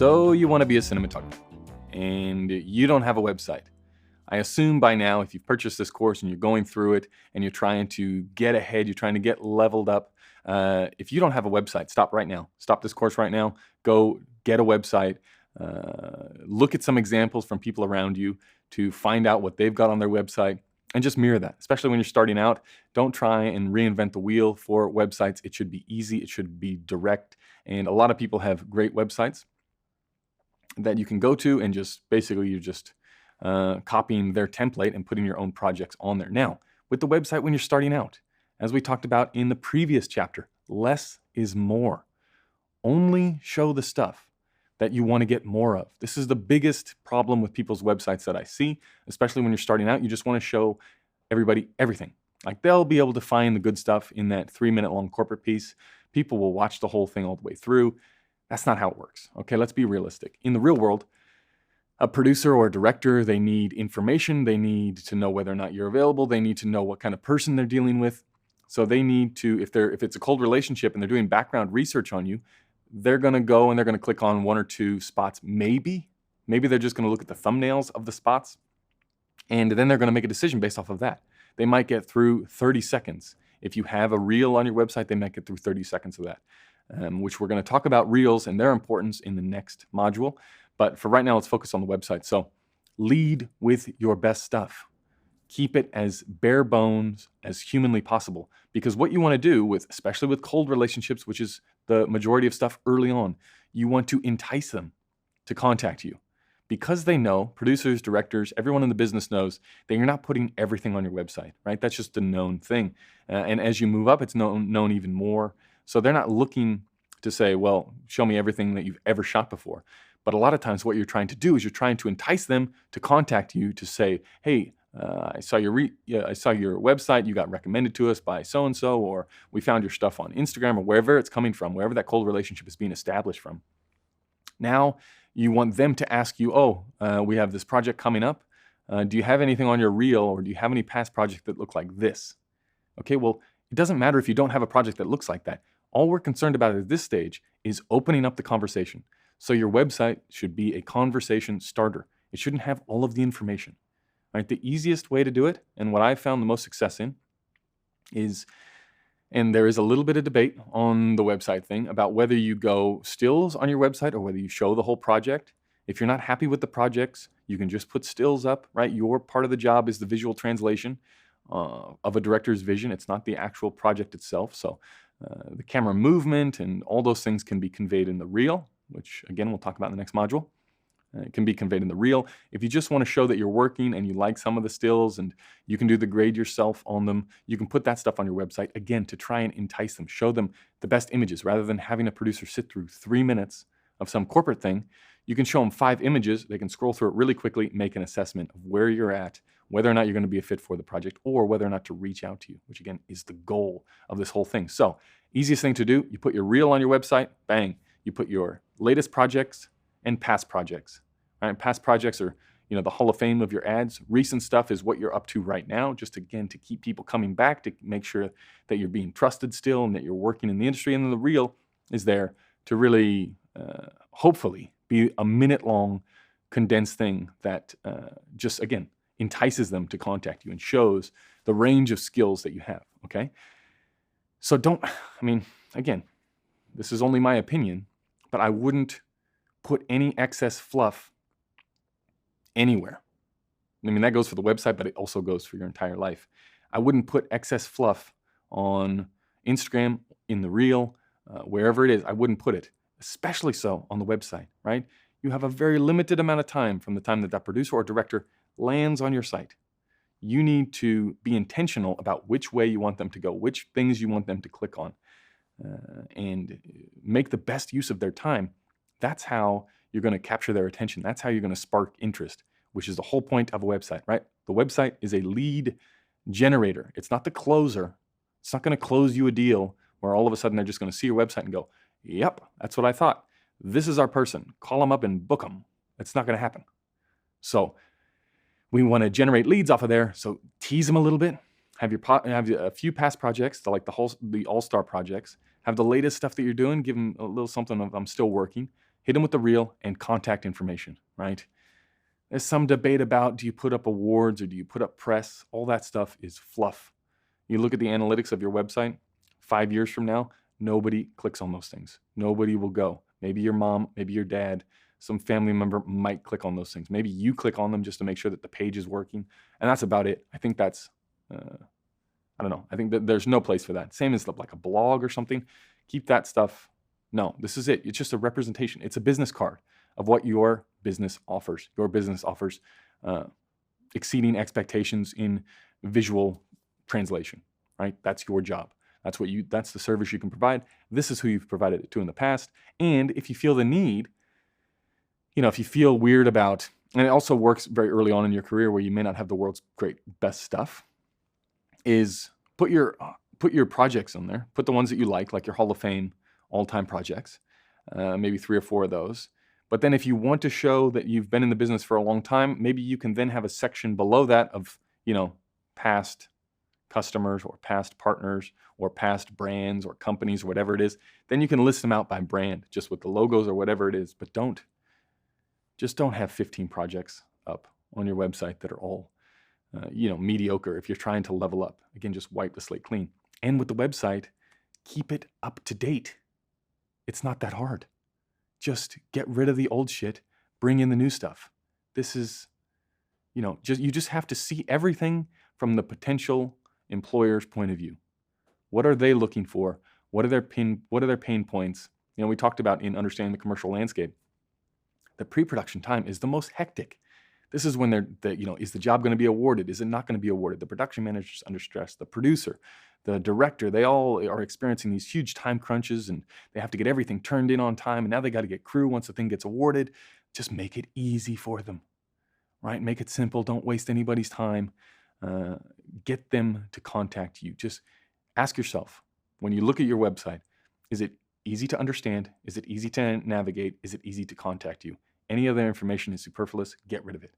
So you want to be a cinematographer and you don't have a website. I assume by now, if you've purchased this course and you're going through it and you're trying to get ahead, you're trying to get leveled up. If you don't have a website, stop right now. Stop this course right now. Go get a website. Look at some examples from people around you to find out what they've got on their website and just mirror that, especially when you're starting out. Don't try and reinvent the wheel for websites. It should be easy. It should be direct. And a lot of people have great websites that you can go to and just basically you're just copying their template and putting your own projects on there. Now, with the website when you're starting out, as we talked about in the previous chapter, less is more. Only show the stuff that you want to get more of. This is the biggest problem with people's websites that I see, especially when you're starting out. You just want to show everybody everything. Like they'll be able to find the good stuff in that 3-minute long corporate piece. People will watch the whole thing all the way through. That's not how it works. Okay, let's be realistic. In the real world, a producer or a director, they need information. They need to know whether or not you're available. They need to know what kind of person they're dealing with. So they need to, if it's a cold relationship and they're doing background research on you, they're going to go and they're going to click on 1 or 2 spots. Maybe they're just going to look at the thumbnails of the spots, and then they're going to make a decision based off of that. They might get through 30 seconds. If you have a reel on your website, they might get through 30 seconds of that, which we're going to talk about reels and their importance in the next module. But for right now, let's focus on the website. So lead with your best stuff. Keep it as bare bones as humanly possible, because what you want to do especially with cold relationships, which is the majority of stuff early on, you want to entice them to contact you, because they know, producers, directors, everyone in the business knows that you're not putting everything on your website, right? That's just a known thing. And as you move up, it's known even more. So they're not looking to say, well, show me everything that you've ever shot before. But a lot of times what you're trying to do is you're trying to entice them to contact you to say, hey, I saw your website. You got recommended to us by so-and-so, or we found your stuff on Instagram, or wherever it's coming from, wherever that cold relationship is being established from. Now you want them to ask you, we have this project coming up. Do you have anything on your reel, or do you have any past projects that look like this? Okay, well, it doesn't matter if you don't have a project that looks like that. All we're concerned about at this stage is opening up the conversation. So your website should be a conversation starter. It shouldn't have all of the information. Right? The easiest way to do it, and what I've found the most success in, is, and there is a little bit of debate on the website thing about whether you go stills on your website or whether you show the whole project. If you're not happy with the projects, you can just put stills up, right? Your part of the job is the visual translation of a director's vision. It's not the actual project itself. So the camera movement and all those things can be conveyed in the reel, which again, we'll talk about in the next module. It can be conveyed in the reel. If you just want to show that you're working and you like some of the stills and you can do the grade yourself on them, you can put that stuff on your website, again, to try and entice them, show them the best images. Rather than having a producer sit through 3 minutes of some corporate thing, you can show them 5 images. They can scroll through it really quickly, make an assessment of where you're at, whether or not you're going to be a fit for the project, or whether or not to reach out to you, which again is the goal of this whole thing. So easiest thing to do, you put your reel on your website, bang, you put your latest projects and past projects. Right? Past projects are, the Hall of Fame of your ads. Recent stuff is what you're up to right now, just again to keep people coming back, to make sure that you're being trusted still and that you're working in the industry. And then the reel is there to really, hopefully, be a minute-long condensed thing that just, again, entices them to contact you and shows the range of skills that you have, okay? So again, this is only my opinion, but I wouldn't put any excess fluff anywhere. That goes for the website, but it also goes for your entire life. I wouldn't put excess fluff on Instagram, in the reel, wherever it is. I wouldn't put it, especially so on the website, right? You have a very limited amount of time from the time that that producer or director lands on your site. You need to be intentional about which way you want them to go, which things you want them to click on, and make the best use of their time. That's how you're going to capture their attention. That's how you're going to spark interest, which is the whole point of a website, right? The website is a lead generator. It's not the closer. It's not going to close you a deal where all of a sudden they're just going to see your website and go, yep, that's what I thought. This is our person. Call them up and book them. It's not going to happen. So we want to generate leads off of there. So tease them a little bit. Have a few past projects, the all-star projects. Have the latest stuff that you're doing. Give them a little something of I'm still working. Hit them with the real and contact information, right? There's some debate about, do you put up awards or do you put up press? All that stuff is fluff. You look at the analytics of your website, 5 years from now, nobody clicks on those things. Nobody will go. Maybe your mom, maybe your dad, some family member might click on those things. Maybe you click on them just to make sure that the page is working. And that's about it. I think that's, I don't know. I think that there's no place for that. Same as like a blog or something. Keep that stuff. No, this is it. It's just a representation. It's a business card of what your business offers. Your business offers exceeding expectations in visual translation, right? That's your job. That's the service you can provide. This is who you've provided it to in the past. And if you feel the need, if you feel weird about, and it also works very early on in your career where you may not have the world's great best stuff, is put your projects on there. Put the ones that you like your Hall of Fame all-time projects, maybe 3 or 4 of those. But then if you want to show that you've been in the business for a long time, maybe you can then have a section below that of, past customers or past partners or past brands or companies or whatever it is. Then you can list them out by brand, just with the logos or whatever it is. But don't have 15 projects up on your website that are all, mediocre. If you're trying to level up, again, just wipe the slate clean. And with the website, keep it up to date. It's not that hard. Just get rid of the old shit, bring in the new stuff. This is, you just have to see everything from the potential employer's point of view. What are they looking for? What are their pain points? We talked about in understanding the commercial landscape. The pre-production time is the most hectic. This is when is the job going to be awarded? Is it not going to be awarded? The production manager's under stress. The producer, the director, they all are experiencing these huge time crunches and they have to get everything turned in on time. And now they got to get crew once the thing gets awarded. Just make it easy for them, right? Make it simple. Don't waste anybody's time. Get them to contact you. Just ask yourself, when you look at your website, is it easy to understand? Is it easy to navigate? Is it easy to contact you? Any other information is superfluous. Get rid of it.